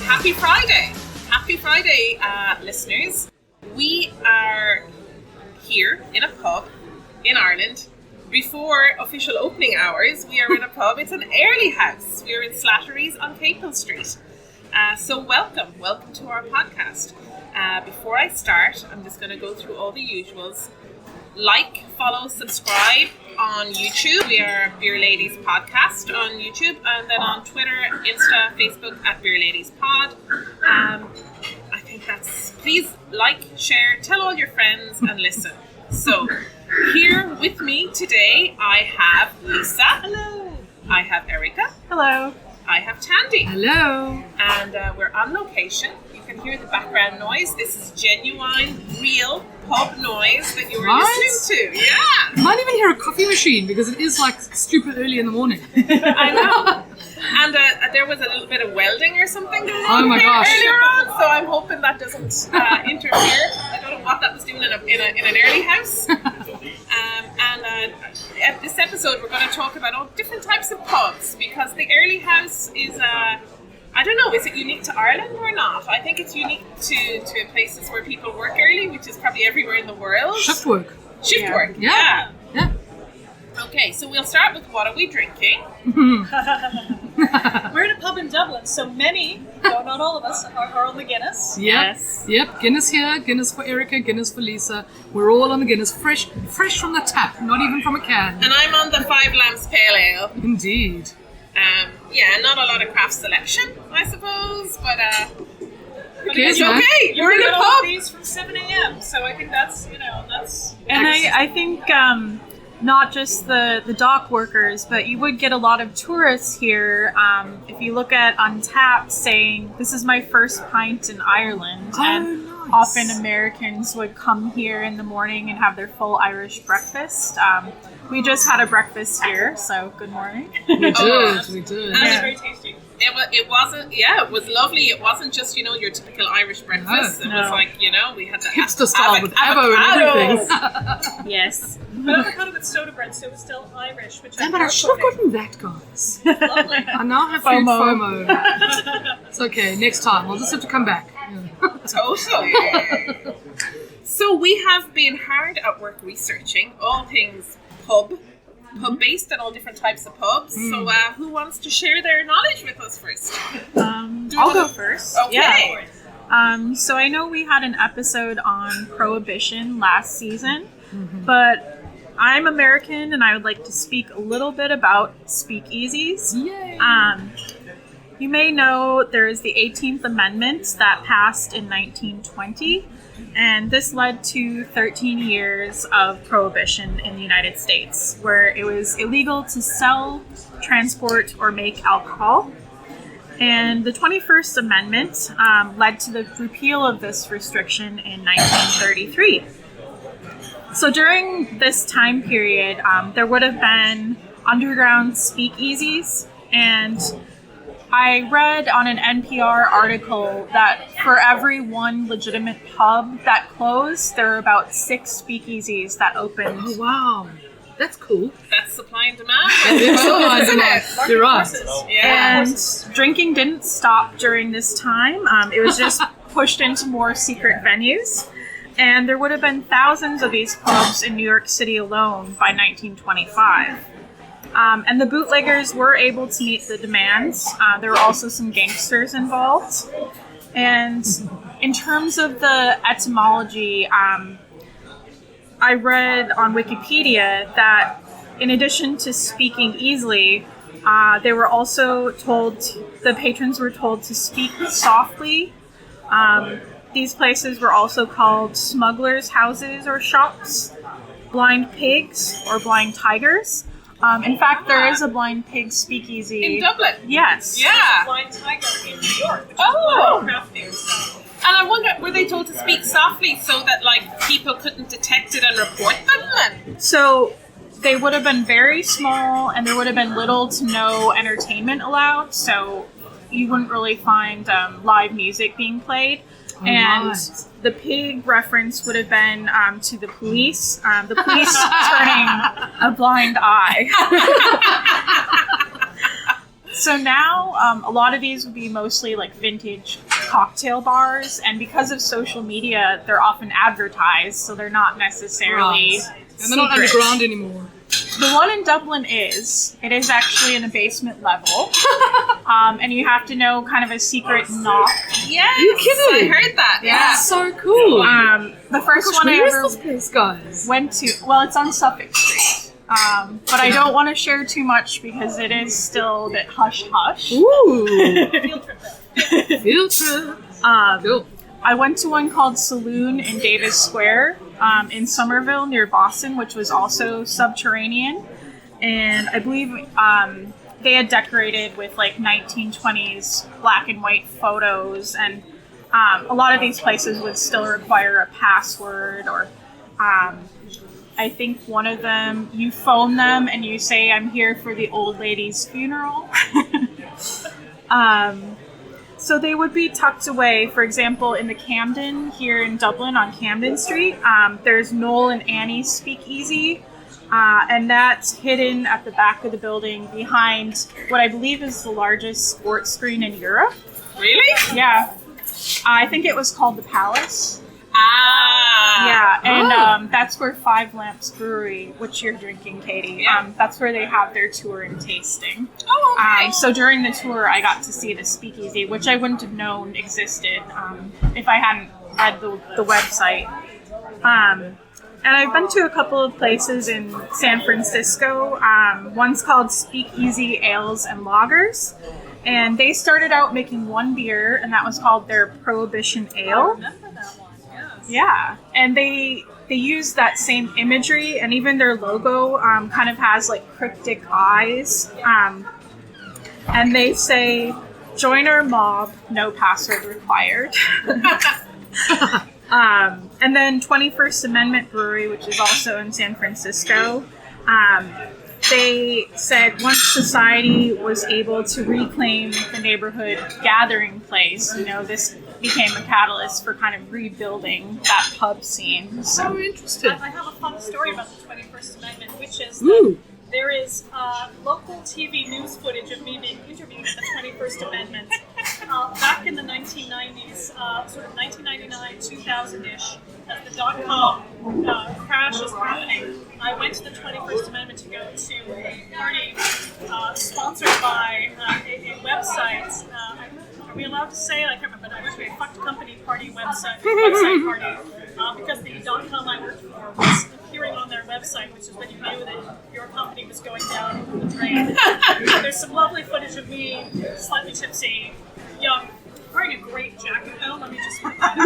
Happy Friday! Happy Friday, listeners. We are here in a pub in Ireland. Before official opening hours, we are in a pub. It's an early house. We are in Slattery's on Capel Street. So welcome to our podcast. Before I start, I'm just going to go through all the usuals. Like, follow, subscribe on YouTube. We are Beer Ladies Podcast on YouTube, and then on Twitter, Insta, Facebook at Beer Ladies Pod. I think that's, please like, share, tell all your friends, and listen. So, here with me today, I have Lisa. Hello. I have Erica. Hello. I have Thandi. Hello. And we're on location. You can hear the background noise. This is genuine, real pub noise that you are listening to. Yeah. You might even hear a coffee machine because it is like stupid early in the morning. I know. And there was a little bit of welding or something going on earlier on, so I'm hoping that doesn't interfere. I don't know what that was doing in an early house. At this episode, we're going to talk about all different types of pubs because the early house is I don't know, is it unique to Ireland or not? I think it's unique to places where people work early, which is probably everywhere in the world. Shift work. Yeah. Yeah. Okay, so we'll start with what are we drinking? We're in a pub in Dublin, so many, though not all of us, are on the Guinness. Yes. Yep. Guinness here, Guinness for Erica, Guinness for Lisa. We're all on the Guinness, fresh from the tap, not even from a can. And I'm on the Five Lamps Pale Ale. Indeed. Not a lot of craft selection, I suppose, but it's okay. You're in a all pub. these from 7 a.m., so I think that's. And I think not just the dock workers, but you would get a lot of tourists here. If you look at Untapped saying, this is my first pint in Ireland, and nice. Often Americans would come here in the morning and have their full Irish breakfast. We just had a breakfast here, so good morning. We did. It was very tasty. It was lovely. It wasn't just, your typical Irish breakfast. No. It was like, we had the Hipster style with avo and everything. Yes. But avocado with soda bread, so it was still Irish, which Damn it, I should have gotten that, guys. lovely. I now have food FOMO. It's okay, next time. I'll just have to come back. Totally. So we have been hard at work researching all things pub-based and all different types of pubs. So who wants to share their knowledge with us first? I'll go first. Okay. Yeah. So I know we had an episode on Prohibition last season, but I'm American and I would like to speak a little bit about speakeasies. Yay! You may know there is the 18th Amendment that passed in 1920, and this led to 13 years of prohibition in the United States, where it was illegal to sell, transport, or make alcohol. And the 21st Amendment led to the repeal of this restriction in 1933. So during this time period, there would have been underground speakeasies, and I read on an NPR article that for every one legitimate pub that closed, there were about 6 speakeasies that opened. Oh, wow. That's cool. That's supply and demand. Isn't it? You're right. Yeah. And drinking didn't stop during this time. It was just pushed into more secret venues. And there would have been thousands of these pubs in New York City alone by 1925. And the bootleggers were able to meet the demands. There were also some gangsters involved. And in terms of the etymology, I read on Wikipedia that in addition to speaking easily, they were also told, the patrons were told to speak softly. These places were also called smugglers' houses or shops, blind pigs or blind tigers. In fact, there is a blind pig speakeasy In Dublin? Yes. Yeah. Blind tiger in New York. Which Oh. is craft beer style. And I wonder, were they told to speak softly so that, people couldn't detect it and report them? So they would have been very small, and there would have been little to no entertainment allowed, so you wouldn't really find live music being played. And the pig reference would have been to the police turning a blind eye. So now, a lot of these would be mostly like vintage cocktail bars, and because of social media, they're often advertised, so they're not necessarily And they're not secret. underground anymore. The one in Dublin is. It is actually in a basement level, and you have to know kind of a secret knock. Yes, You kidding? I heard that. Yeah. That's so cool. The first one I Where is ever this place, guys? went to, well, it's on Suffolk Street. But I don't want to share too much because it is still a bit hush-hush. Ooh. Field trip there. Field trip. Cool. I went to one called Saloon in Davis Square in Somerville near Boston, which was also subterranean. And I believe they had decorated with like 1920s black and white photos. And a lot of these places would still require a password, or I think one of them, you phone them and you say, I'm here for the old lady's funeral. So they would be tucked away. For example, in the Camden here in Dublin on Camden Street, there's Noel and Annie's Speakeasy, and that's hidden at the back of the building behind what I believe is the largest sports screen in Europe. Really? Yeah. I think it was called the Palace. Ah. Yeah, and that's where Five Lamps Brewery, which you're drinking, Katie, that's where they have their tour and tasting. Oh, okay. So during the tour, I got to see the speakeasy, which I wouldn't have known existed if I hadn't read the website. And I've been to a couple of places in San Francisco. One's called Speakeasy Ales and Lagers. And they started out making one beer, and that was called their Prohibition Ale. Remember that one? Yes. Yeah, and they use that same imagery, and even their logo kind of has like cryptic eyes. And they say, "Join our mob, no password required." And then 21st Amendment Brewery, which is also in San Francisco, they said once society was able to reclaim the neighborhood gathering place, this became a catalyst for kind of rebuilding that pub scene. So interesting. I have a fun story about the 21st Amendment, which is Ooh. that there is local TV news footage of me being interviewed at the 21st Amendment back in the 1990s, sort of 1999, 2000-ish, as the dot-com crash is happening. I went to the 21st Amendment to go to a party sponsored by a website. Are we allowed to say? I can't remember. But I went to a fucked company party website party because the dot-com I worked for was appearing on their website, which is when you knew that your company was going down the drain. There's some lovely footage of me, slightly tipsy, young, wearing a great jacket. Oh, let me just put that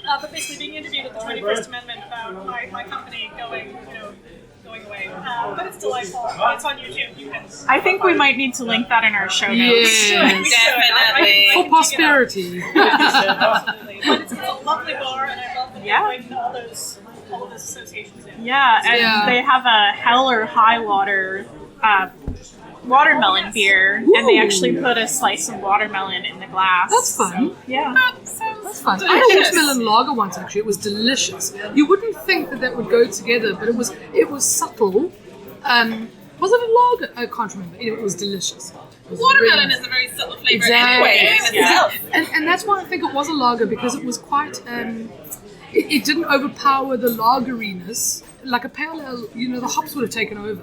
out. But basically being interviewed at the 21st Amendment about my company going away. But it's delightful. It's on YouTube. You can. I think we might need to link that in our show notes. Yes. Definitely. For prosperity. Absolutely. But it's a lovely bar, and I love that they bring all those associations in. Yeah, and they have a Hell or High Water watermelon beer, and they actually put a slice of watermelon in the glass. That's fun. So, yeah. That's fun. I had a watermelon lager once, actually. It was delicious. You wouldn't think that would go together, but it was subtle. Was it a lager? I can't remember. It was delicious. It was Watermelon really is a very subtle flavour Exactly. anyway in itself. And that's why I think it was a lager, because it was quite. It didn't overpower the lageriness like a pale ale. The hops would have taken over.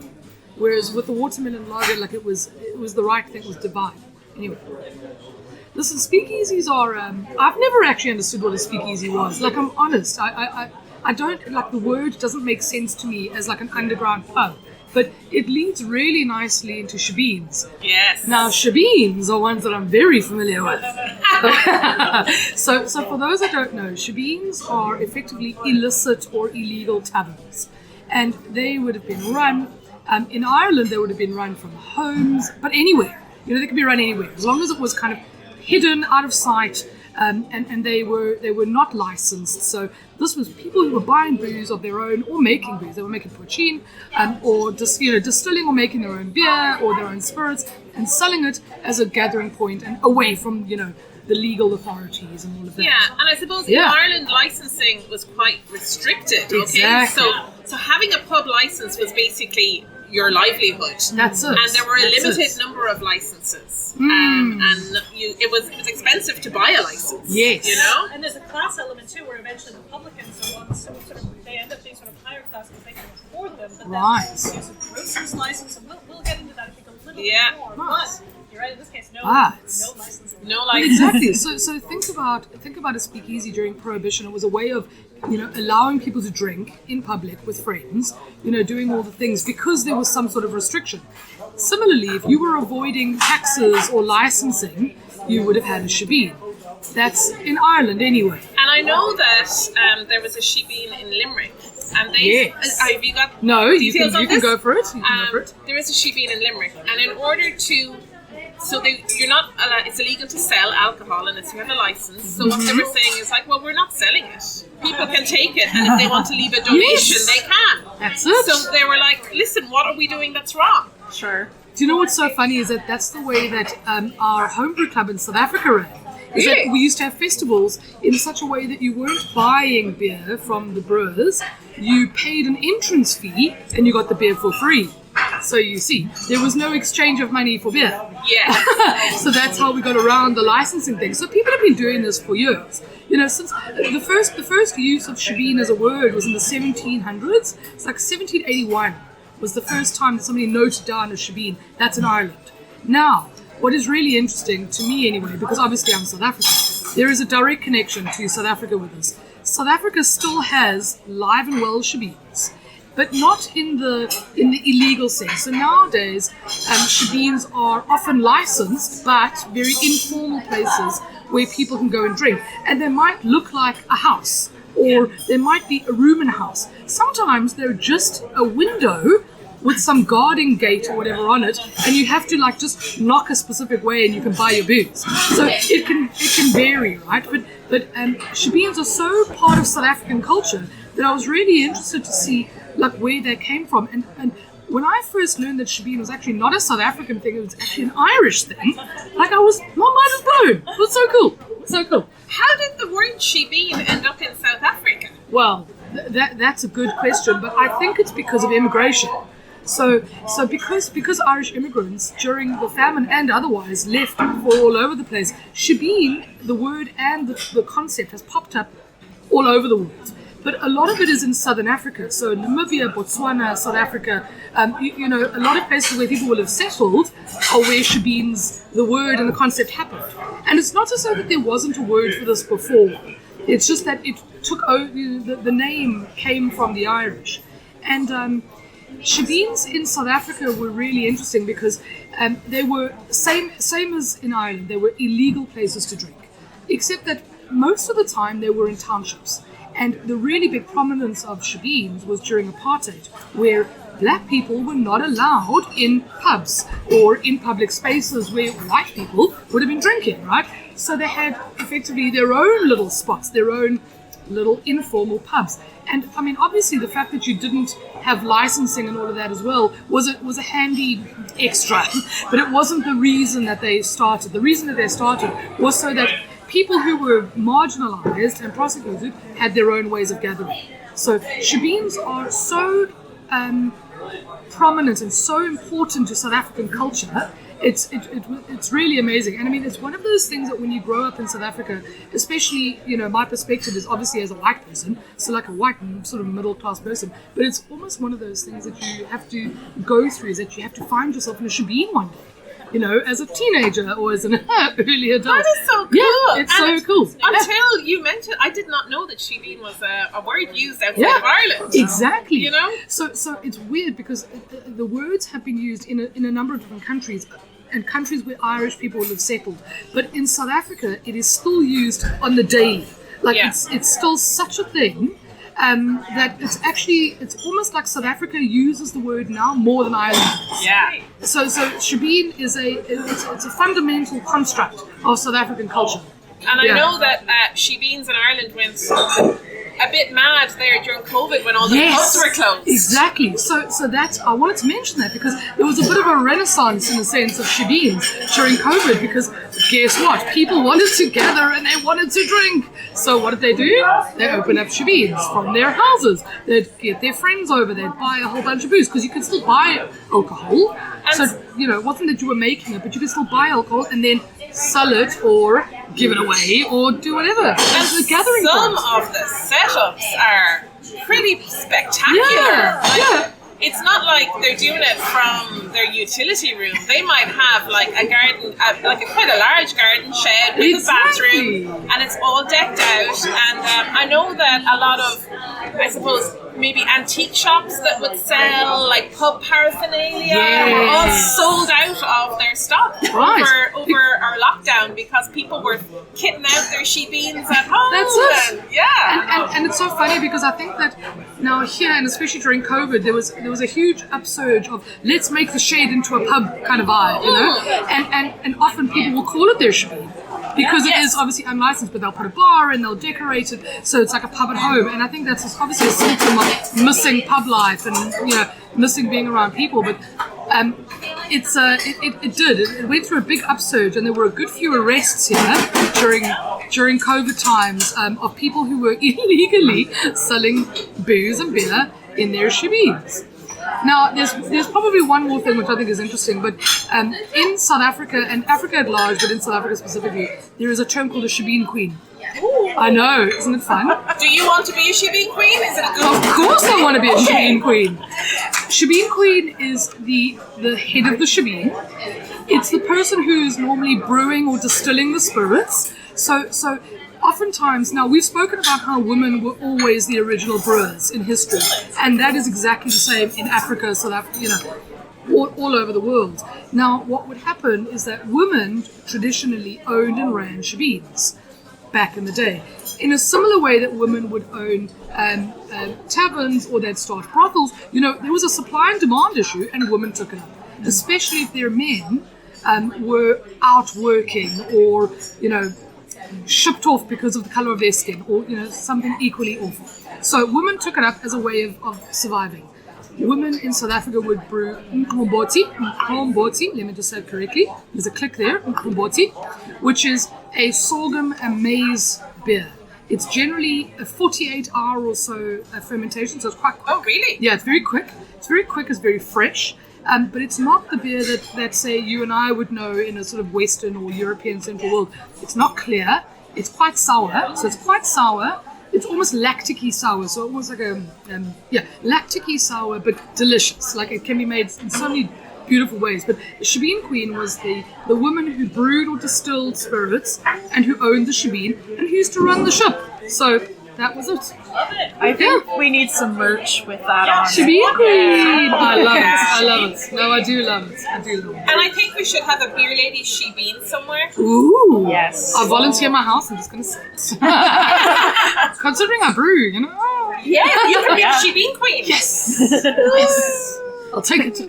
Whereas with the watermelon lager, like it was the right thing. It was divine. Anyway, listen, speakeasies are. I've never actually understood what a speakeasy was. Like, I'm honest. I don't like the word. Doesn't make sense to me as like an underground pub. But it leads really nicely into shebeens. Yes. Now, shebeens are ones that I'm very familiar with. So for those that don't know, shebeens are effectively illicit or illegal taverns. And they would have been run, in Ireland they would have been run from homes, but anywhere. They could be run anywhere, as long as it was kind of hidden, out of sight, and they were not licensed. So this was people who were buying booze of their own or making booze. They were making poachine, or just distilling or making their own beer or their own spirits and selling it as a gathering point and away from the legal authorities and all of that. Yeah, and I suppose in Ireland licensing was quite restricted. Okay, Exactly. so having a pub license was basically your livelihood. That's it. And there were a That's limited it. number of licenses. And it was expensive to buy a license. Yes. You know? And there's a class element too, where eventually the publicans are ones who sort of they end up being sort of higher class because they can afford them. But Right. then use a grocer's license, and we'll get into that I think a little Yeah. bit more. Right. But you're right in this case, no But- license. No license. Exactly. So think about a speakeasy during Prohibition. It was a way of, allowing people to drink in public with friends, doing all the things because there was some sort of restriction. Similarly, if you were avoiding taxes or licensing, you would have had a shebeen. That's in Ireland anyway. And I know that there was a shebeen in Limerick. And they Yes. have you got No, you details can on you can this? go for it. You can go for it. There is a shebeen in Limerick, and in order to, you're not allowed, it's illegal to sell alcohol unless you have a license. So what they were saying is like, well, we're not selling it. People can take it, and if they want to leave a donation, Yes. they can. That's it. So they were like, listen, what are we doing that's wrong? Sure. Do you know what's so funny is that that's the way that our homebrew club in South Africa ran. Is Really? that we used to have festivals in such a way that you weren't buying beer from the brewers, you paid an entrance fee and you got the beer for free. So you see, there was no exchange of money for beer. Yeah. So that's how we got around the licensing thing. So people have been doing this for years. Since the first use of shebeen as a word was in the 1700s. It's like 1781 was the first time that somebody noted down a shebeen. That's in Ireland. Now, what is really interesting to me anyway, because obviously I'm South African, there is a direct connection to South Africa with this. South Africa still has live and well shebeens, but not in the illegal sense. So nowadays, shebeens are often licensed, but very informal places where people can go and drink. And they might look like a house, or there might be a room in a house. Sometimes they're just a window with some guarding gate or whatever on it, and you have to just knock a specific way and you can buy your booze. So it can vary, right? But shebeens are so part of South African culture that I was really interested to see where they came from. And when I first learned that shebeen was actually not a South African thing, it was actually an Irish thing, my mind was blown. It was so cool. So cool. How did the word shebeen end up in South Africa? Well, that's a good question, but I think it's because of immigration. So because Irish immigrants during the famine and otherwise left for all over the place, shebeen, the word and the concept has popped up all over the world. But a lot of it is in Southern Africa. So Namibia, Botswana, South Africa, a lot of places where people will have settled are where shebeens, the word and the concept happened. And it's not to say that there wasn't a word for this before. It's just that it took over, the name came from the Irish. And shebeens in South Africa were really interesting because they were same as in Ireland. They were illegal places to drink, except that most of the time they were in townships. And the really big prominence of shebeens was during apartheid, where black people were not allowed in pubs or in public spaces where white people would have been drinking, right? So they had effectively their own little spots, their own little informal pubs. And I mean, obviously the fact that you didn't have licensing and all of that as well was a handy extra, but it wasn't the reason that they started. The reason that they started was so that people who were marginalized and prosecuted had their own ways of gathering. So shebeens are so prominent and so important to South African culture. It's really amazing. And I mean, it's one of those things that when you grow up in South Africa, especially, my perspective is obviously as a white person, so like a white sort of middle class person, but it's almost one of those things that you have to go through, is that you have to find yourself in a shebeen one day, as a teenager or as an early adult. That is so cool. Yeah, it's so cool. Until you mentioned, I did not know that shebeen was a word used outside of Ireland. Exactly. So it's weird because the words have been used in a number of different countries, and countries where Irish people have settled. But in South Africa, it is still used on the daily. It's still such a thing that it's almost like South Africa uses the word now more than Ireland does. Yeah. So shebeen is it's a fundamental construct of South African culture. And I know that shebeens in Ireland went a bit mad there during COVID when all the pubs were closed. Exactly. So that's, I wanted to mention that because there was a bit of a renaissance in the sense of shebeens during COVID, because guess what? People wanted to gather and they wanted to drink. So what did they do? They opened up shebeens from their houses. They'd get their friends over. They'd buy a whole bunch of booze, because you could still buy alcohol. So, you know, it wasn't that you were making it, but you could still buy alcohol and then sell it or give it away or do whatever. And the gathering some point. of the setups are pretty spectacular. Yeah. It's not like they're doing it from their utility room. They might have like a garden, quite a large garden shed with a bathroom, and it's all decked out. And I know that a lot of, I suppose, maybe antique shops that would sell like pub paraphernalia were all sold out of their stock over our lockdown, because people were kitting out their shebeens at home. That's it. And it's so funny because I think that now here, and especially during COVID, there was a huge upsurge of let's make the shade into a pub kind of vibe, you know, and often people will call it their shebeen, because it is obviously unlicensed, but they'll put a bar and they'll decorate it so it's like a pub at home. And I think that's obviously a symptom of missing pub life and, you know, missing being around people. But it went through a big upsurge, and there were a good few arrests here during COVID times of people who were illegally selling booze and beer in their shebeens. Now, there's probably one more thing which I think is interesting, but in South Africa, and Africa at large, but in South Africa specifically, there is a term called a shebeen queen. I know, isn't it fun? Do you want to be a shebeen queen? Is it a good? Of course I want to be a shebeen queen. Shebeen queen is the head of the shebeen. It's the person who's normally brewing or distilling the spirits. So oftentimes, now we've spoken about how women were always the original brewers in history, and that is exactly the same in Africa, South Africa, you know, all over the world. Now, what would happen is that women traditionally owned and ran shebeens back in the day, in a similar way that women would own taverns, or they'd start brothels. You know, there was a supply and demand issue, and women took it up, especially if their men were out working, or, you know, shipped off because of the color of their skin, or, you know, something equally awful. So women took it up as a way of surviving. Women in South Africa would brew mqomboti, let me just say it correctly, there's a click there, mqomboti, which is a sorghum and maize beer. It's generally a 48-hour or so fermentation, so it's quite quick. Oh, really? Yeah, it's very quick. It's very quick, it's very fresh. But it's not the beer that, say, you and I would know in a sort of Western or European Central world. It's not clear. It's quite sour. So it's quite sour. It's almost lactic-y sour. So almost like lactic-y sour, but delicious. Like, it can be made in so many beautiful ways. But the shebeen queen was the woman who brewed or distilled spirits, and who owned the shebeen, and who used to run the ship. So that was it. I think we need some merch with that on. Shebeen queen! I love it. No, I do love it. And I think we should have a beer lady shebeen somewhere. Ooh! Yes. I'll volunteer my house. I'm just going to say it. Considering I brew, you know. Yeah, you can be the shebeen queen. Yes. I'll take it.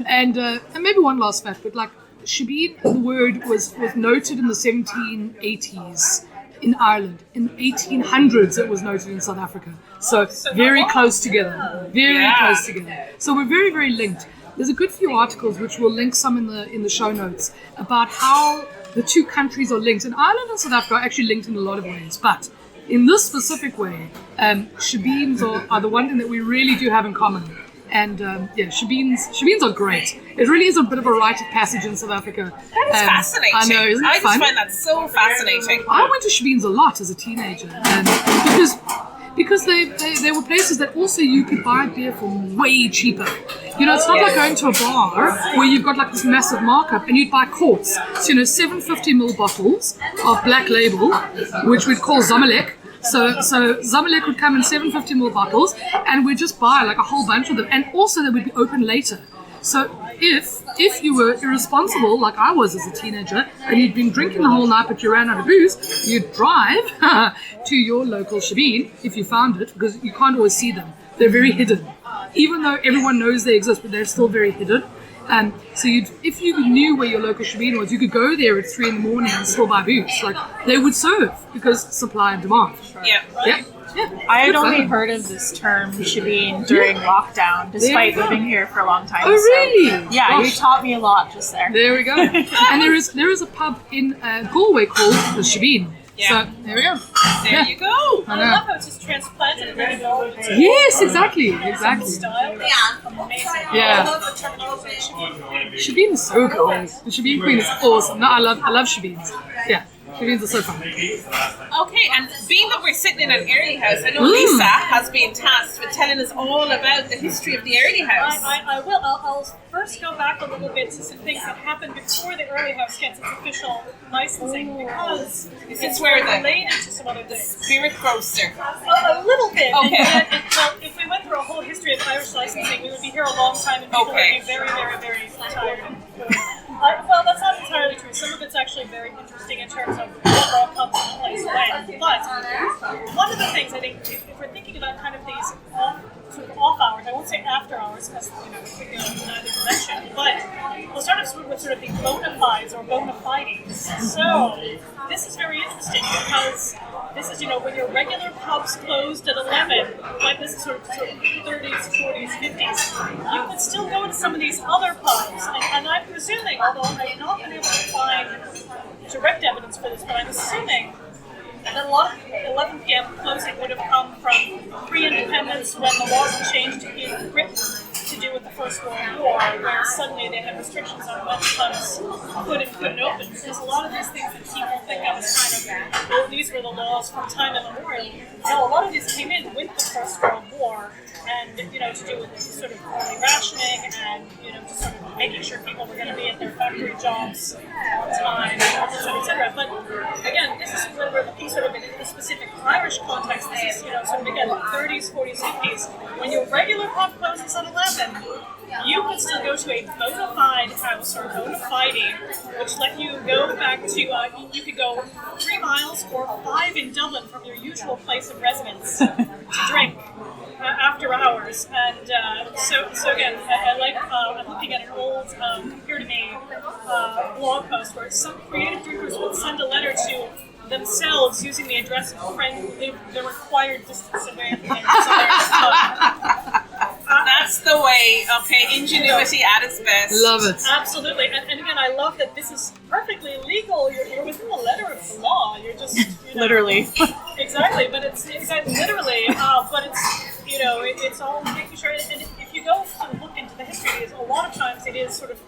And maybe one last fact, but like shebeen, the word was noted in the 1780s. In Ireland. In the 1800s, it was noted in South Africa. So very close together. Very close together. So we're very, very linked. There's a good few articles which we'll link some in the show notes about how the two countries are linked. And Ireland and South Africa are actually linked in a lot of ways. But in this specific way, shebeens are the one thing that we really do have in common. And shebeens are great. It really is a bit of a rite of passage in South Africa. That is fascinating. I know, isn't it I fun? just find that so fascinating. I went to shebeens a lot as a teenager, because they were places that also you could buy beer for way cheaper. You know, it's not like going to a bar where you've got like this massive markup and you'd buy quarts. So, you know, 750ml bottles of Black Label, which we'd call Zamalek. So Zamalek would come in 750ml bottles, and we'd just buy like a whole bunch of them, and also they would be open later. So if you were irresponsible like I was as a teenager, and you'd been drinking the whole night but you ran out of booze, you'd drive to your local shebeen if you found it, because you can't always see them. They're very hidden. Even though everyone knows they exist, but they're still very hidden. So if you knew where your local shebeen was, you could go there at 3 a.m. and still buy booze. Like, they would serve, because supply and demand. Yeah. Yeah. I had Good only fun. heard of this term shebeen during lockdown, despite There you go. living here for a long time. Oh, so- really? Yeah, you Gosh. taught me a lot just there. There we go. And there is a pub in Galway called the Shebeen. Yeah. So there we go. There you go. I I know. love how it's just transplanted and ready to go. Yes, exactly. Exactly. Style. That's amazing. Yeah. I love the terminology. Shebeen is so cool. The Shebeen Queen is awesome. No, I love Shebeens. Yeah. Shebeens are so fun. Okay, and being that we're sitting in an early house, I know Mm. Lisa has been tasked with telling us all about the history of the early house. I will. I'll first go back a little bit to some things that happened before the early house gets its official licensing, because It's where the related to some other things. spirit grocer. A little bit. Okay. Well, if we went through a whole history of Irish licensing, we would be here a long time and people Okay. would be very, very, very tired. Well, that's not entirely true. Some of it's actually very interesting in terms of what all comes into place when. But one of the things I think, if we're thinking about kind of these off hours, I won't say after hours because we could go in either direction, but we'll start off with sort of the bona fides or bona fides. So this is very interesting because this is, when your regular pubs closed at 11, like this is sort of 30s, 40s, 50s, you could still go to some of these other pubs. And I'm presuming, although I've not been able to find direct evidence for this, but I'm assuming that a lot of 11 p.m. closing would have come from pre-independence when the laws had changed in Britain to do with the First World War, where suddenly they had restrictions on when pubs could and couldn't open. Because a lot of these things that people think of as kind of, well, these were the laws from time immemorial. No, a lot of these came in with the First World War, and to do with sort of early rationing and just sort of making sure people were going to be at their factory jobs on time, etc. But again, this is when we're looking sort of in the specific Irish context. This is sort of again 30s, 40s, 50s. When your regular pub closes at 11, you could still go to a bona fide house or bona fide, which let you go back to you could go 3 miles or 5 in Dublin from your usual place of residence to drink. After hours, and so again, I like. I'm looking at an old Here to Me blog post where some creative drinkers would send a letter to themselves using the address of a friend who lived the required distance away from their pub. That's the way. Okay, ingenuity at its best. Love it. Absolutely, and again, I love that this is perfectly legal. You're within the letter of the law. You're just Literally. Exactly, but it's literally, but it's it's all making sure. And if you go sort of look into the history, a lot of times it is sort of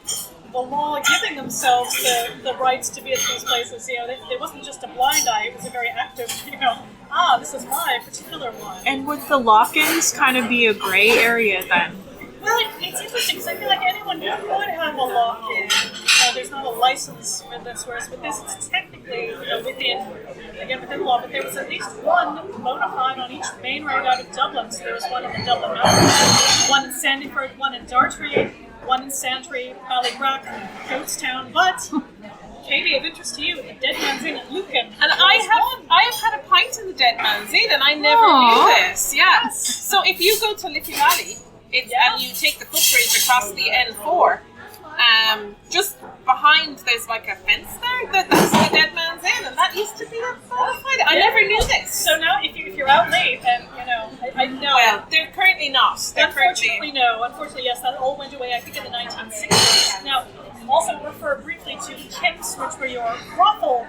the law giving themselves the rights to be at these places. It wasn't just a blind eye; it was a very active. This is my particular one. And would the lock-ins kind of be a gray area then? Well, it's interesting because I feel like anyone could have a lock-in. There's not a license for this, whereas with this, it's technically within the law. But there was at least one bona fide on each main road out of Dublin. So there was one in the Dublin Mountains, one in Sandyford, one in Dartry, one in Santry, Ballybrack, Goatstown. But Katie, of interest to you, the Dead Man's Inn at Lucan. And I have had a pint in the Dead Man's Inn, and I never knew this. Yeah. So if you go to Liffey Valley, and you take the footbridge across the N4, just behind there's like a fence there that's the Dead Man's Inn, and that used to be a bona fide. I never knew this. So now, if you're out late, and I know. Well, they're currently not. They're Unfortunately, no. Unfortunately, yes, that all went away, I think, in the 1960s. Now, also refer briefly to Kips, which were your brothel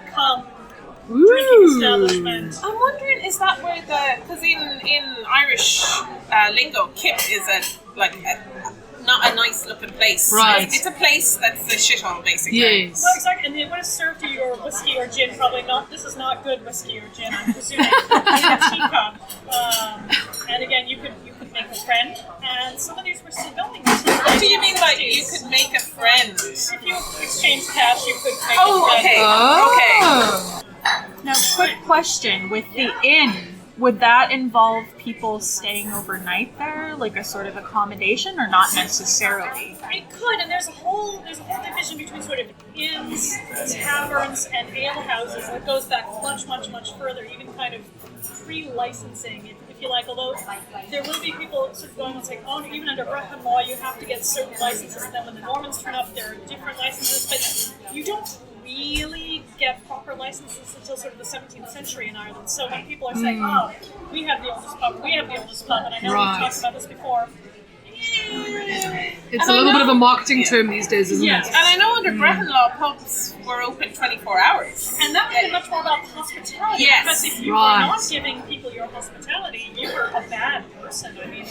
drinking establishment. I'm wondering, is that where because in Irish lingo, kip is not a nice looking place. Right. It's a place that's a shithole, basically. Yes. Well, exactly, and they would have served you your whiskey or gin, probably not. This is not good whiskey or gin, I'm presuming, in a teacup. And again, you could make a friend, and some of these were still going. What do you mean by you could make a friend? If you exchange cash, you could make Oh, a friend. okay. Oh. Now, quick question. With the inn, would that involve people staying overnight there, like a sort of accommodation, or not necessarily? It could, and there's a whole division between sort of inns, taverns, and alehouses that goes back much, much, much further, even kind of pre-licensing, if you like. Although there will be people sort of going and saying, oh, even under Brehon law, you have to get certain licenses, and then when the Normans turn up, there are different licenses, but you don't really get proper licenses until sort of the 17th century in Ireland. So when people are saying, "Oh, we have the oldest pub," and I know we've talked about this before. It's a little bit of a marketing term these days, isn't Yes. it? And I know under Brehon law, pubs were open 24 hours. And that was much more about hospitality. Yes. Because if you Right. were not giving people your hospitality, you were a bad person. I mean,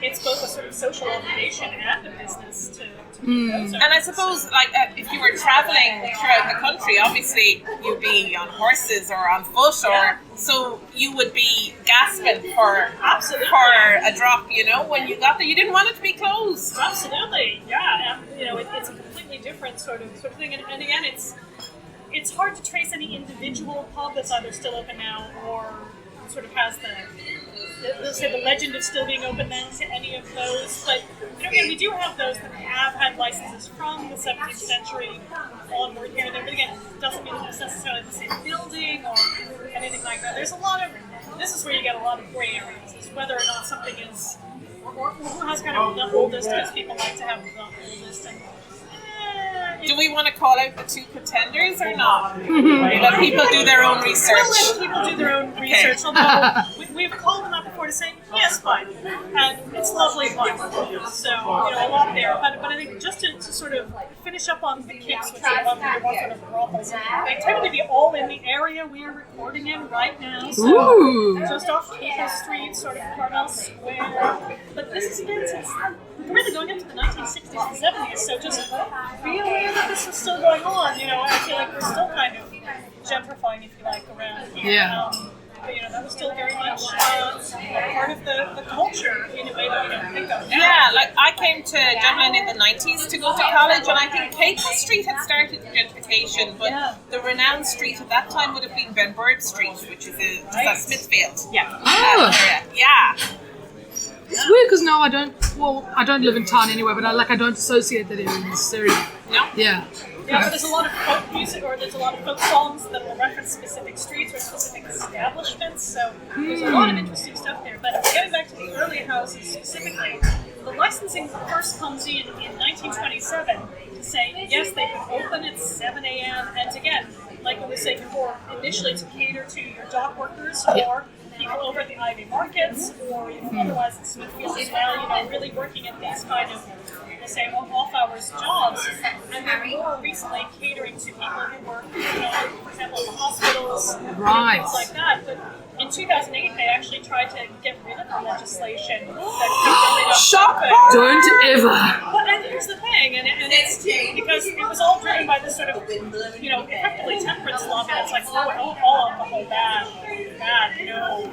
it's both a sort of social obligation and a business to do those. And I suppose, like, if you were traveling throughout the country, obviously you'd be on horses or on foot, or so you would be gasping for a drop. You know, when you got there, you didn't want it to be closed. Absolutely, yeah. And, you know, it's a completely different sort of thing. And again, it's hard to trace any individual pub that's either still open now or sort of has the legend of still being open now to any of those. But you know, again, we do have those that have had licenses from the 17th century onward here and there. But again, it doesn't mean it's necessarily the same building or anything like that. There's a lot of, this is where you get a lot of gray areas, is whether or not something is, or who has kind of the oldest, because people like to have the oldest. And Do we want to call out the two pretenders or not? Let people do their own research. We'll let people do their own research, although we've called them up before to say, yes, fine. And it's lovely fine. So, you know, a lot there. But I think just to sort of finish up on the Kicks, which are one of the sort of brothels, they tend to be all in the area we are recording in right now. So, just off Cable Street, sort of Carmel Square. But this has been since really going up to the 1960s and 70s, so just feeling that this is still going on, you know, I feel like we're still kind of gentrifying, if you like, around here. Yeah. But, you know, that was still very much part of the culture in a way that we don't think of now. Yeah, like I came to Dublin in the 90s to go to college, and I think Cable Street had started gentrification, but the renowned street at that time would have been Ben Bird Street, which is at Smithfield. Yeah. Yeah. It's weird because now I don't live in town anyway, but I don't associate that area necessarily. No? Yeah. Yeah, but there's a lot of folk music, or there's a lot of folk songs that will reference specific streets or specific establishments, so there's a lot of interesting stuff there. But getting back to the early houses specifically, the licensing first comes in 1927 to say, yes, they can open at 7 a.m. and again, like we were saying before, initially to cater to your dock workers or people over at the Ivy Markets, or otherwise in Smithfield as well, you know, really working at these kind of, we'll say, off-hours jobs, and then more recently catering to people who work, you know, for example, in the hospitals, things like that. But in 2008, they actually tried to get rid of the legislation that Shocking! Don't ever. Well, and here's the thing, and it's because it was all driven by this sort of, you know, effectively temperance lobby. It's like, oh, all alcohol bad, no.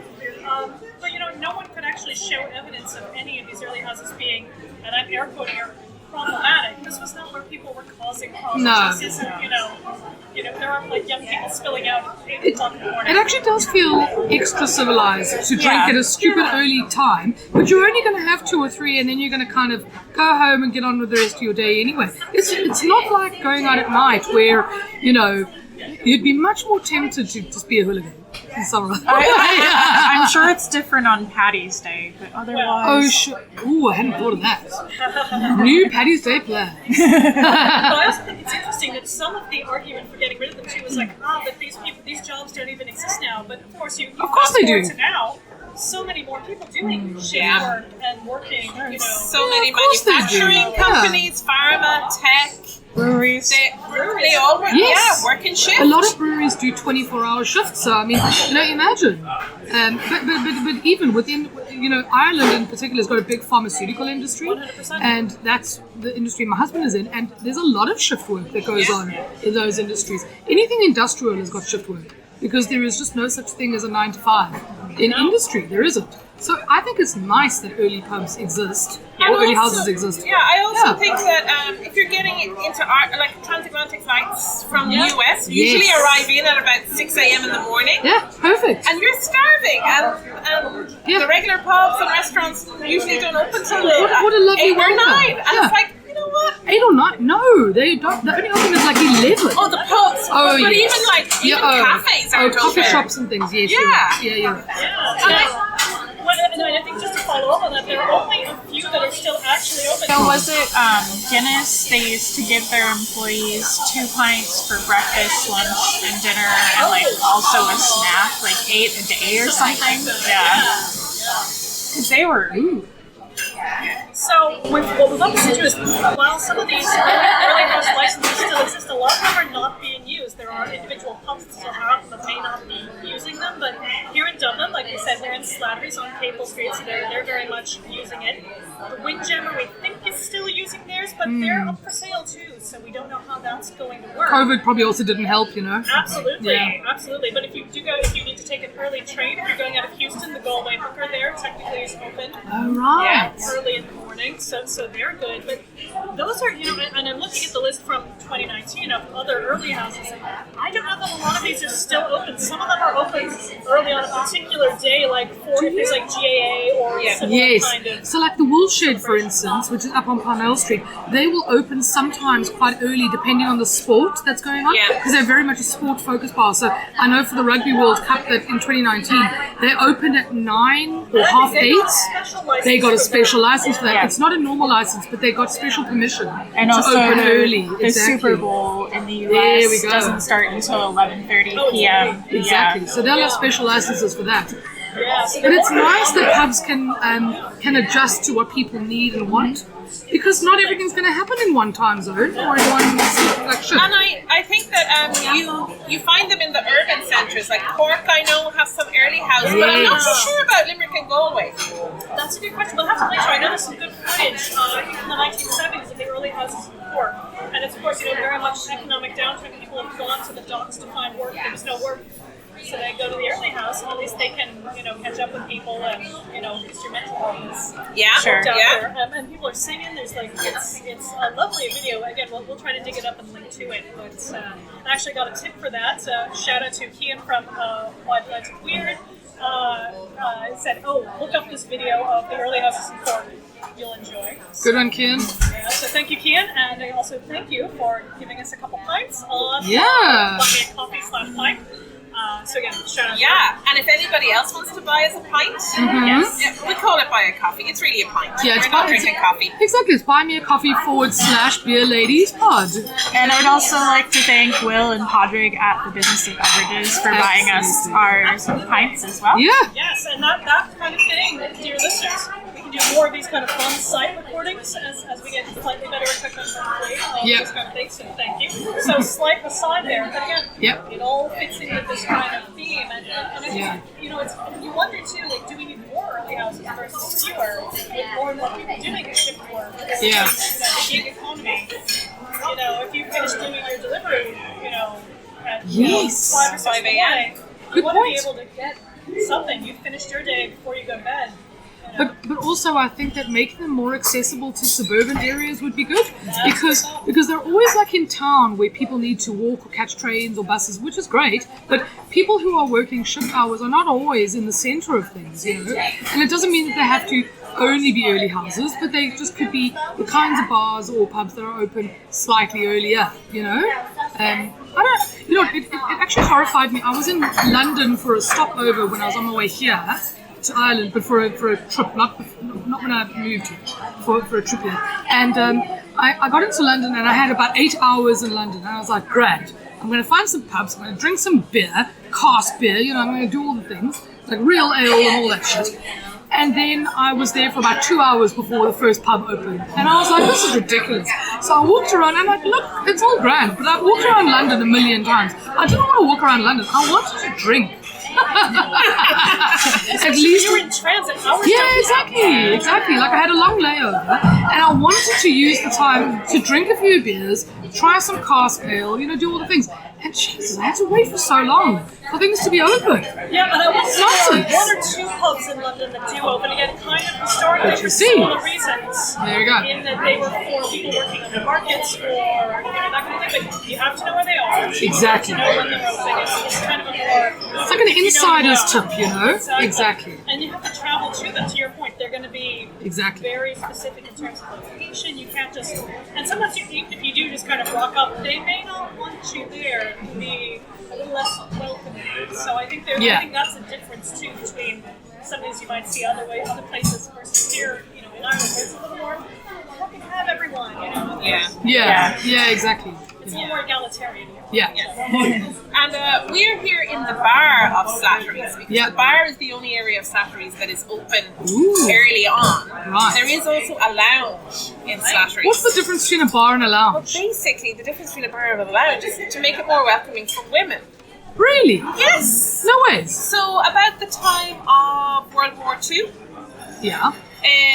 But you know, no one could actually show evidence of any of these early houses being, and I'm air quoting here, problematic. This was not where people were causing problems. No. This isn't, you know, there aren't like young people spilling out at 8 o'clock in the morning. It actually does feel extra civilized to drink at a stupid early time, but you're only going to have 2 or 3 and then you're going to kind of go home and get on with the rest of your day anyway. It's not like going out at night where, you know, you'd be much more tempted to just be a hooligan. I'm sure it's different on Paddy's Day, but otherwise... Oh, sure. Ooh, I hadn't thought of that. New Paddy's Day plans. But I also think it's interesting that some of the argument for getting rid of them too was like, that these jobs don't even exist now. But of course, you of course they do. To now, so many more people doing shift work and working. You know, so many manufacturing companies, pharma, tech. Breweries. They all work, working shifts. A lot of breweries do 24-hour shifts, so I mean, you know, imagine. But even within, you know, Ireland in particular has got a big pharmaceutical industry, 100%. and that's the industry my husband is in, and there's a lot of shift work that goes on in those industries. Anything industrial has got shift work, because there is just no such thing as a 9 to 5. In industry, there isn't. So I think it's nice that early pubs exist, or early houses exist. Yeah, I also think that if you're getting into like transatlantic flights from the US, usually arrive in at about 6 a.m. in the morning. Yeah, perfect. And you're starving, and the regular pubs and restaurants usually don't open till what a lovely 8 or 9. And it's like, you know what? 8 or 9? No, they don't. The only open is like 11. Oh, the pubs. Oh, but yes. even cafes aren't coffee open. shops and things. Yes, Yeah. Yeah. and I think just to follow up on that, there are only a few that are still actually open. So was it Guinness? They used to give their employees 2 pints for breakfast, lunch, and dinner, and like also a snack, like 8 a day or something. Yeah. Because they were. So what we'd love to see too is, while some of these early house licenses still exist, a lot of them are not being used. There are individual pubs that still have them that may not be using them, but here in Dublin, like we said, we're in Slattery's on Capel Street, so they're very much using it. The Windjammer, we think, is still using theirs, but they're up for sale too, so we don't know how that's going to work. COVID probably also didn't help, you know. Absolutely, absolutely. But if you need to take an early train, if you're going out of Houston, the Galway Hooker there technically is open. Oh, right. Early in the morning, so they're good. But those are, and I'm looking at the list from 2019 of other early houses. I don't know that a lot of these are still open. Some of them are open early on a particular day, like if there's like GAA or similar kind of. So like the Woolshed, for instance, which is up on Parnell Street, they will open sometimes quite early depending on the sport that's going on, because they're very much a sport-focused bar. So I know for the Rugby World Cup that in 2019, they opened at 9 or half 8. They got a special license for that. It's not a normal license, but they got special permission and to also open early. The Super Bowl in the US doesn't start until 11:30 p.m. Exactly. So they'll have special licenses for that. But it's nice that pubs can adjust to what people need and want, because not everything's going to happen in one time zone or in one section. And I think that you find them in the urban centres, like Cork, I know, have some early houses, but I'm not so sure about Limerick and Galway. That's a good question. We'll have to later. I know there's some good footage, I think from the 1970s of the early houses in Cork. And it's, of course, very much economic downturn. People have gone to the docks to find work. There was no work. So they go to the early house, and at least they can, catch up with people and, instrumental needs. Yeah, sure. There. And people are singing. There's it's a lovely video. Again, we'll try to dig it up and link to it. But I actually got a tip for that. Shout out to Kian from What That's Weird. Said, look up this video of the early houses in Cork. You'll enjoy. Good one, Kian. Yeah, so thank you, Kian, and I also thank you for giving us a couple pints on coffee/pint. So again, shout out. Yeah, and if anybody else wants to buy us a pint, we call it buy a coffee. It's really a pint. Yeah, we're not drinking coffee. Exactly, it's buy me a coffee /Beer Ladies pod. And I'd also like to thank Will and Padraig at the Business of Beverages for buying us our pints as well. Yeah. Yes, and that kind of thing, dear listeners. Do more of these kind of fun site recordings as we get slightly better equipment and all these kind of things, so thank you. So slight aside there, but again, it all fits in with this kind of theme, and it's, you wonder too, like, do we need more early houses versus fewer, with more and more people doing shift work? The gig economy, if you finish doing your delivery, at 5 or 6 a.m., you want to be able to get something. You finished your day before you go to bed. But also I think that making them more accessible to suburban areas would be good, because they're always like in town where people need to walk or catch trains or buses, which is great, but people who are working shift hours are not always in the center of things, and it doesn't mean that they have to only be early houses, but they just could be the kinds of bars or pubs that are open slightly earlier, it actually horrified me. I was in London for a stopover when I was on my way here to Ireland, but for a trip, not when I moved here, for a trip here. And I got into London and I had about 8 hours in London, and I was like, grand, I'm going to find some pubs, I'm going to drink some beer, cask beer, I'm going to do all the things, like real ale and all that shit. And then I was there for about 2 hours before the first pub opened. And I was like, this is ridiculous. So I walked around and I'm like, look, it's all grand. But I've walked around London a million times. I didn't want to walk around London. I wanted to drink. At least you were in transit. Exactly. Like I had a long layover, and I wanted to use the time to drink a few beers, try some cask ale, do all the things. And Jesus, I had to wait for so long for things to be open. Yeah, and I will say there are 1 or 2 pubs in London that do open again, kind of historically for similar reasons. There you go. In that they were for people working on the markets or that kind of thing. But you have to know where they are. Exactly. You have to know when they're open. It's kind of a more. It's like an insider's tip, Exactly. And you have to travel to them. To your point, they're going to be very specific in terms of location. You can't just. And sometimes if you do just kind of rock up, they may not want you there. Be a little less welcoming. So I think that's a difference too between some of these you might see other places versus here, in Ireland, where it's a little more, how can have everyone, Yeah, exactly. It's a little more egalitarian. Yeah. And we're here in the bar of Slattery's because the bar is the only area of Slattery's that is open early on. Right. There is also a lounge in Slattery's. What's the difference between a bar and a lounge? Well, basically, the difference between a bar and a lounge is to make it more welcoming for women. Really? Yes. No ways. So about the time of World War II, Yeah.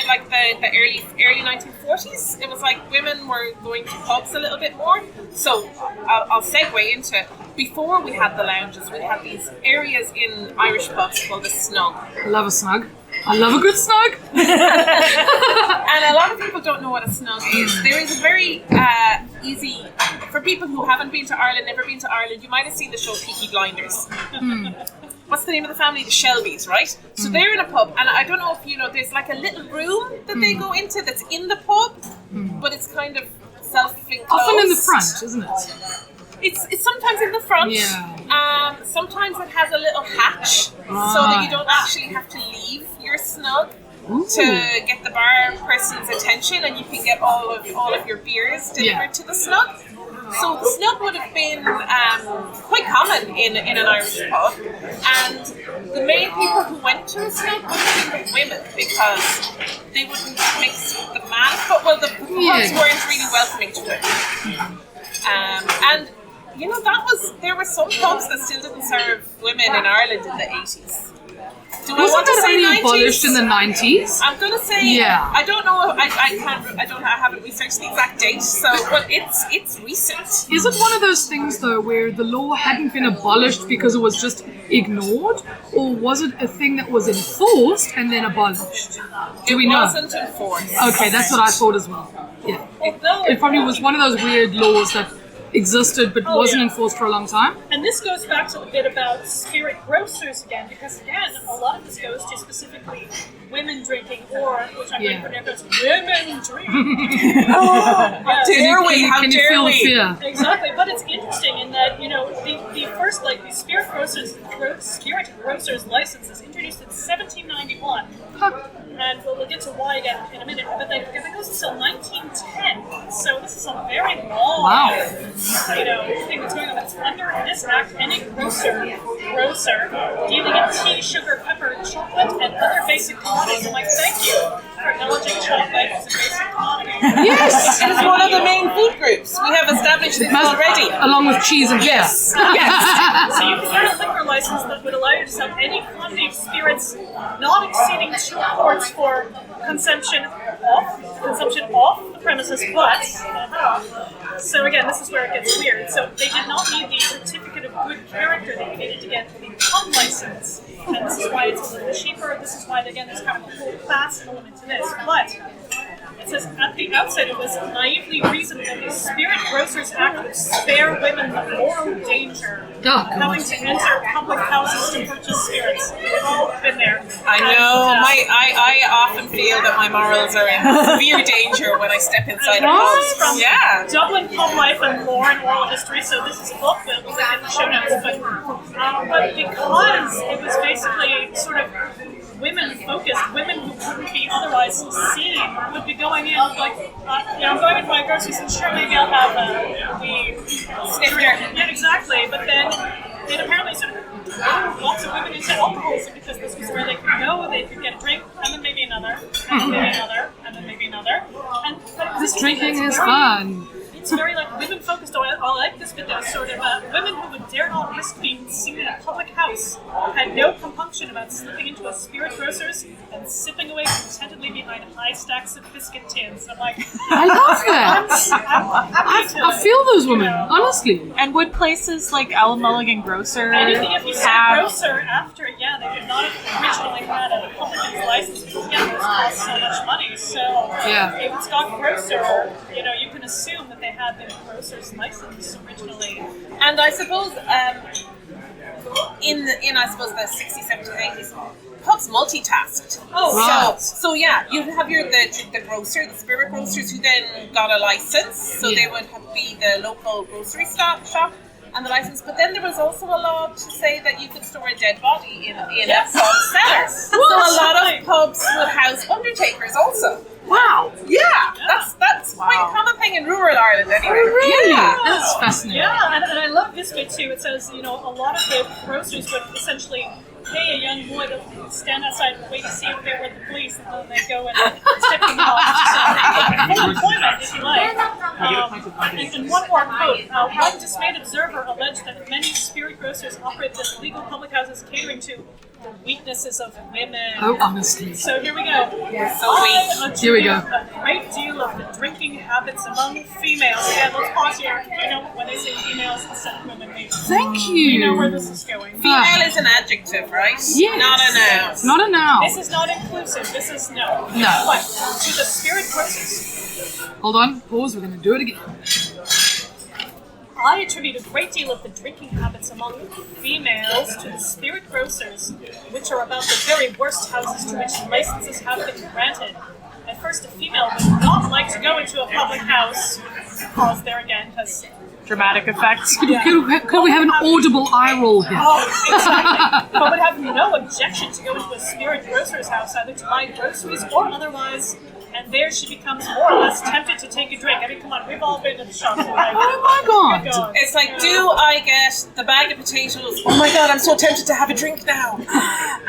like the early 1940s, it was like women were going to pubs a little bit more. So I'll segue into it. Before we had the lounges, we had these areas in Irish pubs called the snug. I love a snug. I love a good snug. And a lot of people don't know what a snug is. There is a very easy, for people who haven't been to Ireland, never been to Ireland, you might have seen the show Peaky Blinders. What's the name of the family? The Shelbys, right? So they're in a pub, and I don't know if you know, there's like a little room that they go into that's in the pub, but it's kind of self-enclosed. Often in the front, isn't it? It's sometimes in the front. Yeah. Sometimes it has a little hatch, so that you don't actually have to leave your snug to get the bar person's attention, and you can get all of your beers delivered to the snug. So the snug would have been quite common in an Irish pub, and the main people who went to a snug would have been the women because they wouldn't mix with the man. But the pubs weren't really welcoming to it. And there were some pubs that still didn't serve women in Ireland in the 80s. Do I Wasn't want to that say only 90s? abolished in the 90s? I'm gonna say I don't know. I haven't researched the exact date. So, but it's recent. Is it one of those things though where the law hadn't been abolished because it was just ignored, or was it a thing that was enforced and then abolished? Do we know? It wasn't enforced. Okay, that's what I thought as well. Yeah, it probably was one of those weird laws that existed but wasn't enforced for a long time. And this goes back to a bit about spirit grocers again, because again, a lot of this goes to specifically women drinking, or, which I'm going to pronounce, women drinking. How dare we? How Can you dare feel the we? fear? Exactly, but it's interesting in that, the first, the spirit grocers license is introduced in 1791. And we'll get to why again in a minute, but that goes until 1910. So this is a very long, thing that's going on. That's under this act, any grocer dealing in tea, sugar, pepper, chocolate, and other basic commodities. I'm like, thank you for acknowledging chocolate as a basic commodity. Yes, it is one of the main food groups. We have established this already. Along with cheese and beer. Yes. So you can get a liquor license that would allow you to sell any quantity of spirits not exceeding 2 quarts for consumption off the premises, but so again, this is where it gets weird. So they did not need the certificate of good character that you needed to get the pub license, and this is why it's a little cheaper. This is why again there's kind of a whole class element to this, but it says at the outset it was naively reasoned that the Spirit Grocers Act would spare women the moral danger of having to enter public houses to purchase spirits. We've all been there. I know. I often feel that my morals are in severe danger when I step inside a pub. This is from Dublin Pub Life and Lore and Oral History, so this is a book that we'll link in the show notes. But because it was basically sort of women-focused, women who wouldn't be otherwise seen would be going in like, I'm going into my groceries and sure, maybe I'll have the snifter. Yeah, exactly. But then it apparently sort of lots of women into alcoholism because this was where they could go, they could get a drink, and then maybe another, and then maybe another, and then maybe another. This drinking is fun. It's very women-focused. I like this bit that was sort of women who would dare not risk being seen in a public house had no compunction about slipping into a spirit grocer's and sipping away contentedly behind high stacks of biscuit tins. I'm like, I love that. I feel those women, honestly. And would places like El Mulligan Grocer anything if you said grocer after it, they did not have originally had a publican's license because those cost so much money. So if it's got grocer, you can assume that they had the grocer's license originally. And I suppose in the 60s, 70s, 80s, pubs multitasked. So you have the grocer, the spirit grocers, who then got a license, so they would be the local grocery shop. and the license. But then there was also a law to say that you could store a dead body in a pub cellar. So a lot of pubs would house undertakers also. Wow. Yeah, that's quite a common thing in rural Ireland anyway. Really? Yeah. That's fascinating. Yeah, and I love this bit too. It says, a lot of the grocers would essentially pay a young boy to stand outside and wait to see if they were the police, and then they go and tip them off. Full employment, if you like. And one more quote. One dismayed observer alleged that many spirit grocers operated as legal public houses catering to the weaknesses of women. Oh, honestly. So here we go. Here we go. A great deal of the drinking habits among females. Again, let's pause here. When they say females instead of women, Thank you. you know where this is going. Female is an adjective, right? Yes. Not a noun. Not a noun. This is not inclusive. This is no. No. But to the spirit grocers, Hold on. Pause. We're going to do it again. I attribute a great deal of the drinking habits among females to the spirit grocers, which are about the very worst houses to which licenses have been granted. At first, a female would not like to go into a public house. Pause there again, because dramatic effects. Could we have an audible eye roll here? Oh, exactly. But would have no objection to go into a spirit grocer's house, either to buy groceries or otherwise. And there she becomes more or less tempted to take a drink. I mean, come on, we've all been to the shop. Oh my God. It's like, do I get the bag of potatoes? Oh my God, I'm so tempted to have a drink now.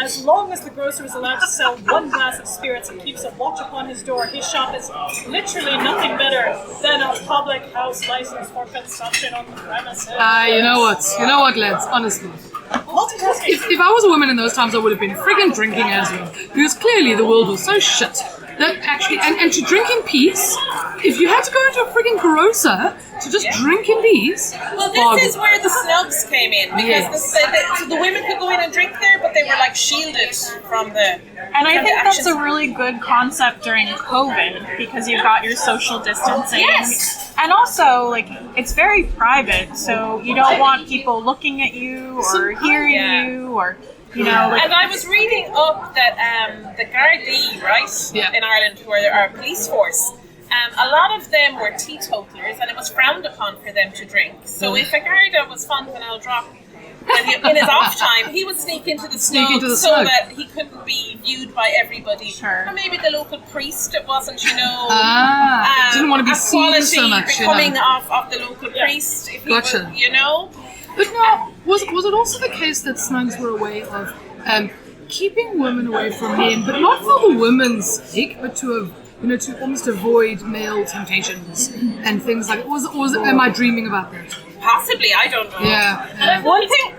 As long as the grocer is allowed to sell one glass of spirits and keeps a watch upon his door, his shop is literally nothing better than a public house license for consumption on the premises. You know what, lads, honestly. Multitasking. If I was a woman in those times, I would have been friggin' drinking as well. Because clearly the world was so shit. That actually, and to drink in peace, if you had to go into a friggin' grocer to just drink in peace. Well, this is where the snubs came in, because so the women could go in and drink there, but they were like shielded from the. And I think that's a really good concept during COVID, because you've got your social distancing. Yes. And also, like, it's very private, so you don't want people looking at you or hearing you or. And I was reading up that the Gardaí, right, in Ireland, who are our police force, a lot of them were teetotalers, and it was frowned upon for them to drink. So if a Garda was fond of an old drop, in his off time, he would sneak into the snug so that he couldn't be viewed by everybody. Sure. Or maybe the local priest, it wasn't, didn't want to be seen so much. Coming off the local priest, if he Gotcha. would, But now, was it also the case that snugs were a way of keeping women away from men, but not for the women's sake, but to almost avoid male temptations and things like that? Am I dreaming about that? Possibly, I don't know. Yeah. One thing.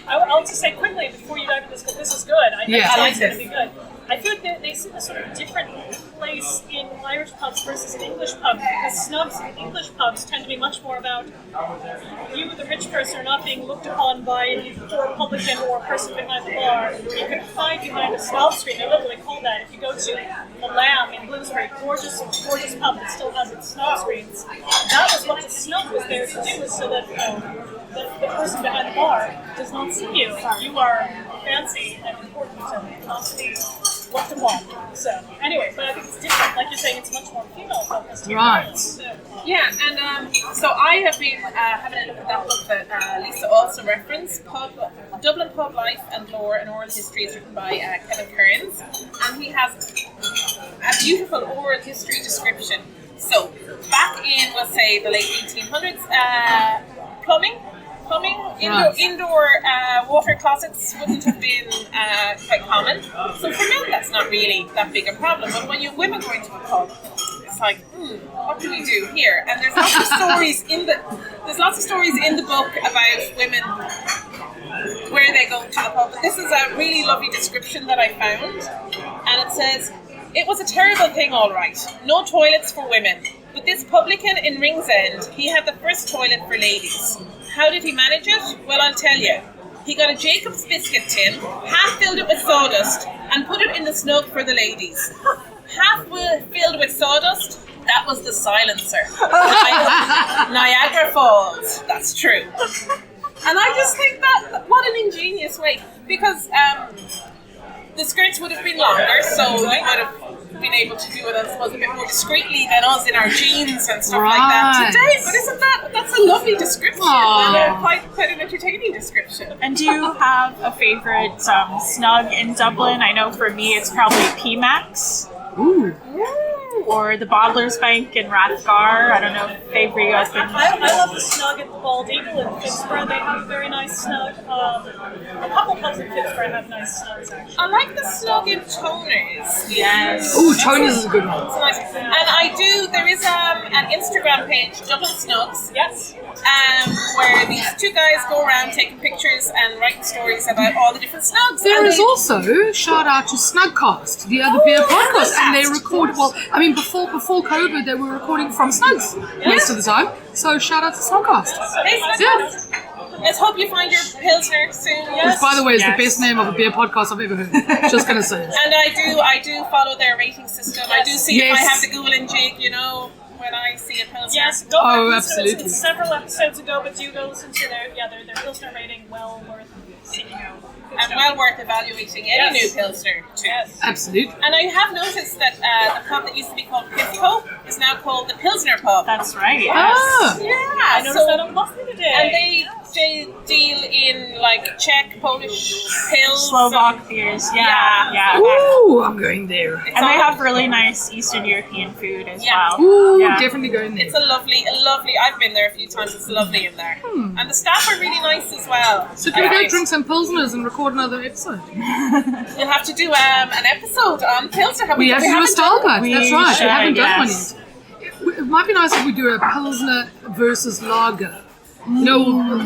I'll just say quickly before you dive into this, because this is good. I think it's going to be good. I feel like they see a sort of different place in Irish pubs versus English pubs, because snubs in English pubs tend to be much more about you, the rich person, are not being looked upon by a poor publican or a person behind the bar. You can hide behind a snob screen. They literally call that. If you go to the Lamb in Bloomsbury, gorgeous pub that still has its snob screens, that was what the snub was there to do, is so that the person behind the bar does not see you. You are fancy and important and not to be looked upon. So, anyway, but I think it's different. Like you're saying, it's much more female focused. Right. Yeah, and so I have been having a look at that book that Lisa also referenced, Dublin Pub Life and Lore and Oral History, is written by Kevin Kearns, and he has a beautiful oral history description. So, back in, let's say, the late 1800s, plumbing, indoor water closets wouldn't have been quite common. So for men, that's not really that big a problem. But when you women go into a pub, it's like, what do we do here? And there's lots of stories in the book about women where they go to the pub. But this is a really lovely description that I found, and it says, "It was a terrible thing, all right. No toilets for women. But this publican in Ringsend, he had the first toilet for ladies. How did he manage it? Well, I'll tell you. He got a Jacob's biscuit tin, half filled it with sawdust, and put it in the snug for the ladies. Half filled with sawdust, that was the silencer. Niagara Falls. That's true." And I just think that, what an ingenious way, because the skirts would have been longer, so you would have been able to do it, I suppose, a bit more discreetly than us in our jeans and stuff like that today. But isn't that's a lovely description? And quite an entertaining description. And do you have a favorite snug in Dublin? I know for me it's probably PMax. Ooh. Or the Bottler's Bank in Rathgar. I don't know if they've reopened. I love the snug at the Bald Eagle in Pittsburgh. They have a very nice snug. A couple pubs in Pittsburgh have nice snugs, actually. I like the snug in Toners. Yes. Ooh, Tony's is a good one. It's nice. And there is an Instagram page, Dublin Snugs, Yes. where these two guys go around taking pictures and writing stories about all the different snugs. There and is also shout out to Snugcast, the other beer podcast, and they record. Well, I mean, before COVID, they were recording from Snugs most of the time. So shout out to Snugcast. Hey, Snugcast. Let's hope you find your Pilsner soon. Which, by the way, is the best name of a beer podcast I've ever heard. Just gonna say it. And I do follow their rating system. I do see if I have the Google and Jig, when I see a Pilsner. Yes, go back and absolutely. listen several episodes ago, but do go listen to their Pilsner rating, well worth seeking out. And well worth evaluating any new Pilsner too. Yes. Absolutely. And I have noticed that the pub that used to be called Pivco is now called the Pilsner Pub. That's right. Ah. Yeah, I noticed that on Bustling today. And they deal in like Czech, Polish pills, Slovak beers. Yeah. Ooh, I'm going there. And they have really nice Eastern European food as well. Ooh, Yeah. definitely going there. It's a lovely. I've been there a few times. It's lovely in there, and the staff are really nice as well. So can we go drink some Pilsners and record another episode? We'll have to do an episode on Pilsner. We have to do a style cut. We That's right. should, We haven't done one yes. yet. It might be nice if we do a Pilsner versus lager.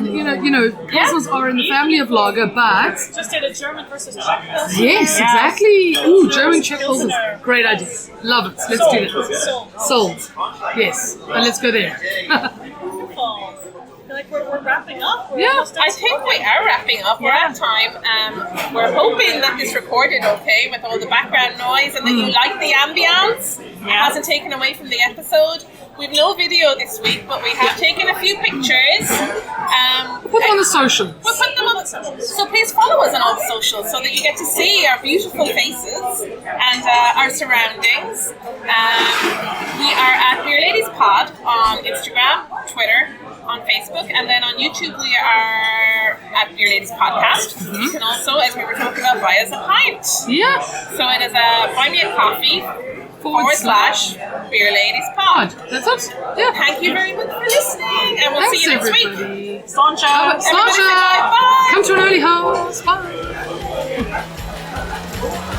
Pilsners are in the family of lager, but Just did a German versus Czech Pilsner. yes, exactly. Ooh, German Czech Pilsner. Great idea. Love it. Let's do that. Sold. Yes. And let's go there. Wonderful. I feel like we're wrapping up. We're Yeah, almost done I think we are wrapping up. We're at time. We're hoping that this recorded okay with all the background noise and that you like the ambiance. It hasn't taken away from the episode. We've no video this week, but we have taken a few pictures. Put them on the socials. We'll put them on the socials. So please follow us on all the socials so that you get to see our beautiful faces and our surroundings. We are at Beer Ladies Pod on Instagram, Twitter, on Facebook, and then on YouTube we are at Beer Ladies Podcast. You can also, as we were talking about, buy us a pint. Yeah. So it is buy me a coffee / Beer Ladies Pod. That's it. Yeah. Thank you very much for listening, and we'll see you next week. Everybody. Sancho. Everybody say bye. Come to an early house. Bye.